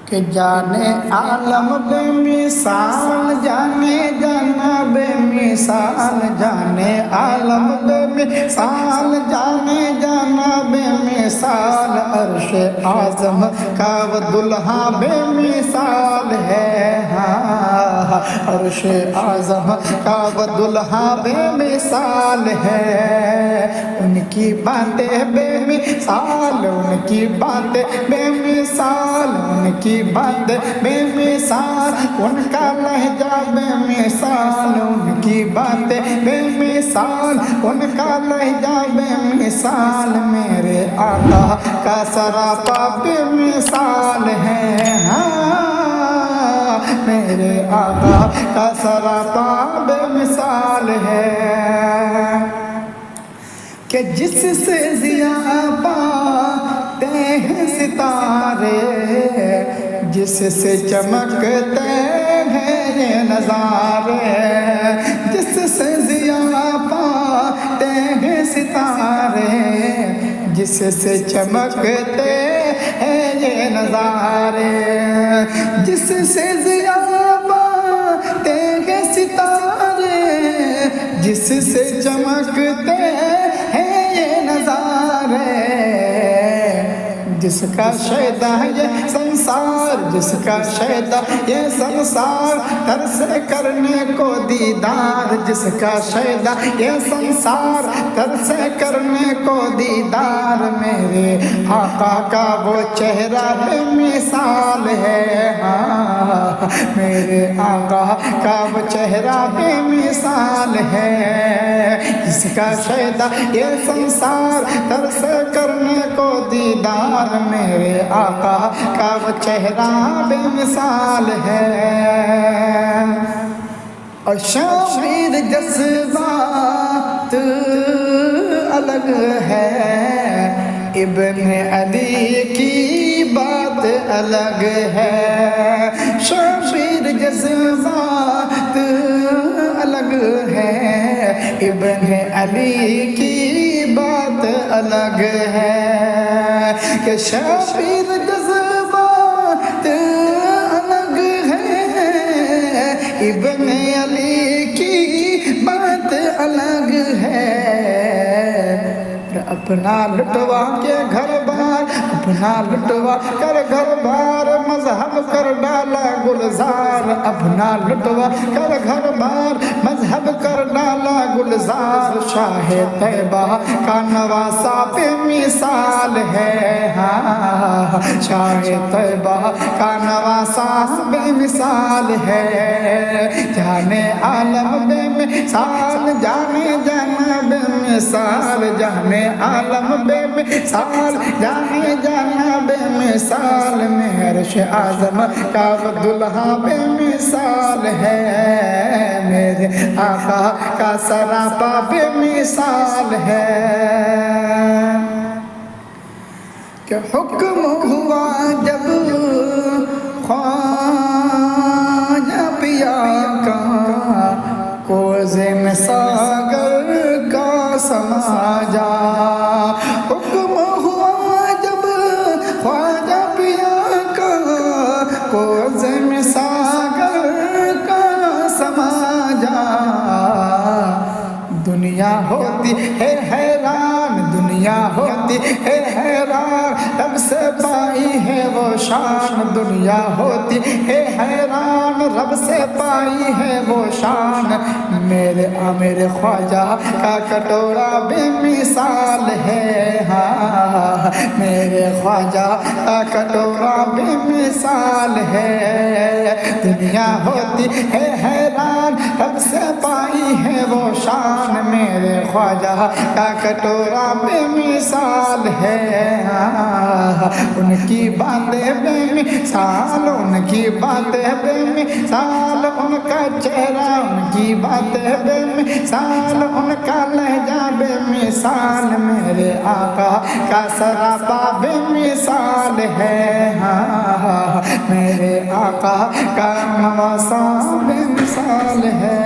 کہ جانے عالم بے مثال، جانے جانا بے مثال، جانے عالم بے مثال، جانے جانا بے مثال، عرش اعظم کا وہ دلہا بے مثال ہے، ہاں عرش اعظم کا وہ دلہا بے مثال ہے، ان کی باتیں بے مثال، ان کی باتیں بے مثال، ان کی بات بے مثال، ان کا لہجہ بے مثال، ان کی باتیں بے مثال، ان کا لہجہ بے مثال، میرے آقا کا سراپا بے مثال ہے، ہاں میرے آقا کا سراپا بے مثال ہے، کہ جس سے ضیاء پاتے ہیں ستارے، جس سے چمکتے ہیں یہ نظارے، جس سے ضیاء پاتے ہیں ستارے، جس سے چمکتے ہیں یہ نظارے، جس سے ضیاء پاتے ہیں ستارے، جس سے چمکتے ہیں یہ نظارے، جس کا شیدا یہ سنسار، جس کا شیدا یہ سنسار، ترس کرنے کو دیدار، جس کا شیدا یہ سنسار، ترس کرنے کو دیدار، میرے آقا کا وہ چہرہ بے مثال ہے، ہاں میرے آقا کا وہ چہرہ بے مثال ہے، جس کا شیدا یہ سنسار، ترس کرنے کو دیدار، میرے آقا کا وہ چہرہ بے مثال ہے، اور شامل جذبات الگ ہے، ابن علی کی بات الگ ہے، شامل جذبات الگ ہے، ابن علی کی بات الگ ہے، کہ شامل جذبات الگ ہے، ابن علی کی بات الگ ہے، اپنا لٹوا کے گھر بار، اپنا لٹوا کر گھر بار، مذہب کر ڈالا گلزار، اپنا لٹوا کر گھر بار، مذہب کر ڈالا گلزار، شاہ طیبہ کا نواسا بے مثال ہے، ہاں شاہ طیبہ کا نواسا بے مثال ہے، جانے عالم بے مثال، جانے جانا بے مثال، جانے عالم بے مثال، جانے جانا بے مثال، میں عرش اعظم کا وہ دلہا بے مثال ہے، میرے آقا کا سراپا بے مثال ہے، کہ حکم ہوا جب خواجہ پیا کا، کوزے میں ساگر کا سما جا، حکم ہوا جب خواجہ پیا کا، کوزے میں ساگر کا سما جا، دنیا ہوتی ہے حیران، دنیا ہوتی ہے حیران، رب سے پائی ہے وہ شان، دنیا ہوتی ہے حیران، رب سے پائی ہے وہ شان، میرے خواجہ کا کٹورا بے مثال ہے، ہاں میرے خواجہ کا کٹورا بے مثال ہے، دنیا ہوتی ہے حیران، رب سے پائی ہے وہ شان، میرے خواجہ کا کٹورا بے مثال ہے، ان کی باتیں بے مثال، ان کی باتیں بے مثال، ان کا چہرہ، ان کی باتیں بے مثال، ان کا لہجہ بے مثال، میرے آقا کا سراپا بے مثال ہے، ہاں میرے آقا کا نواسا بے مثال ہے۔